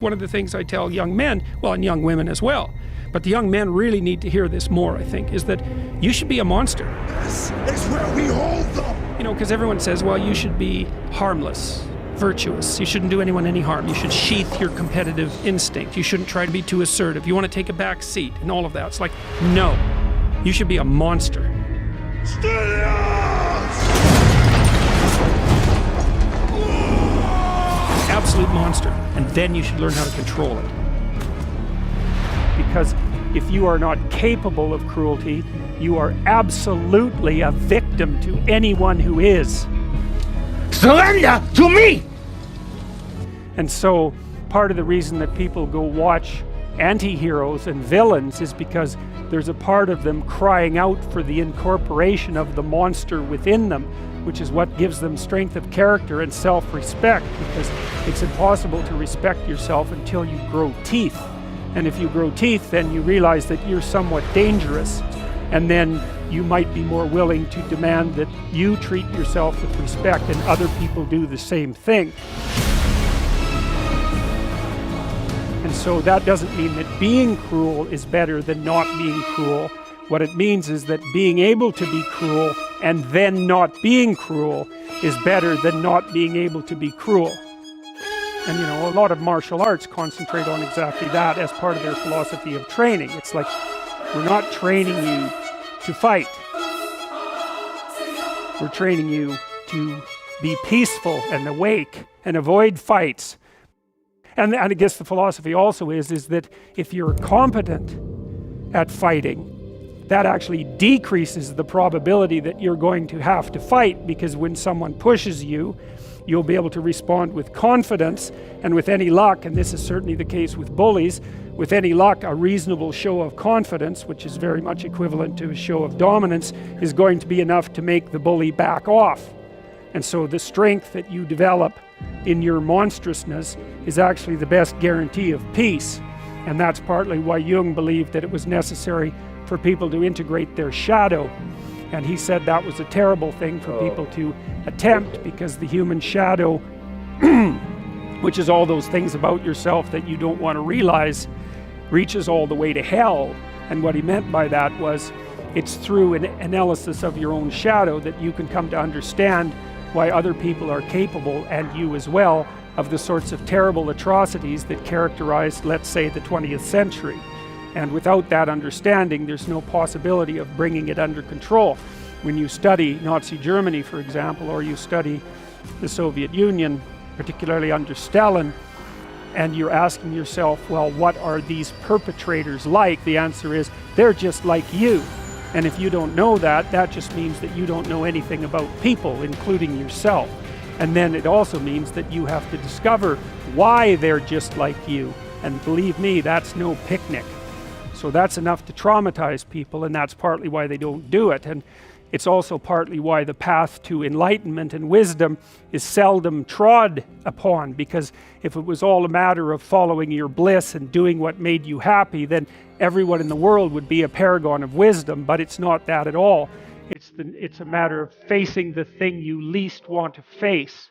One of the things I tell young men, well, and young women as well, but the young men really need to hear this more, I think, is that you should be a monster. This is where we hold them! You know, because everyone says, well, you should be harmless, virtuous. You shouldn't do anyone any harm. You should sheath your competitive instinct. You shouldn't try to be too assertive. You want to take a back seat and all of that. It's like, no, you should be a monster. Absolute monster, and then you should learn how to control it. Because if you are not capable of cruelty, you are absolutely a victim to anyone who is. Surrender to me! And so part of the reason that people go watch anti-heroes and villains is because there's a part of them crying out for the incorporation of the monster within them, which is what gives them strength of character and self-respect, because it's impossible to respect yourself until you grow teeth. And if you grow teeth, then you realize that you're somewhat dangerous, and then you might be more willing to demand that you treat yourself with respect and other people do the same thing. And so that doesn't mean that being cruel is better than not being cruel. What it means is that being able to be cruel and then not being cruel is better than not being able to be cruel. And you know, a lot of martial arts concentrate on exactly that as part of their philosophy of training. It's like, we're not training you to fight. We're training you to be peaceful and awake and avoid fights. And I guess the philosophy also is that if you're competent at fighting, that actually decreases the probability that you're going to have to fight, because when someone pushes you, you'll be able to respond with confidence, and with any luck, and this is certainly the case with bullies, with any luck, a reasonable show of confidence, which is very much equivalent to a show of dominance, is going to be enough to make the bully back off. And so the strength that you develop in your monstrousness is actually the best guarantee of peace. And that's partly why Jung believed that it was necessary for people to integrate their shadow. And he said that was a terrible thing for people to attempt, because the human shadow, which is all those things about yourself that you don't want to realize, reaches all the way to hell. And what he meant by that was, it's through an analysis of your own shadow that you can come to understand why other people are capable, and you as well, of the sorts of terrible atrocities that characterized, let's say, the 20th century. And without that understanding, there's no possibility of bringing it under control. When you study Nazi Germany, for example, or you study the Soviet Union, particularly under Stalin, and you're asking yourself, well, what are these perpetrators like? The answer is, they're just like you. And if you don't know that, that just means that you don't know anything about people, including yourself. And then it also means that you have to discover why they're just like you. And believe me, that's no picnic. So that's enough to traumatize people, and that's partly why they don't do it. And it's also partly why the path to enlightenment and wisdom is seldom trod upon, because if it was all a matter of following your bliss and doing what made you happy, then everyone in the world would be a paragon of wisdom. But it's not that at all. It's a matter of facing the thing you least want to face.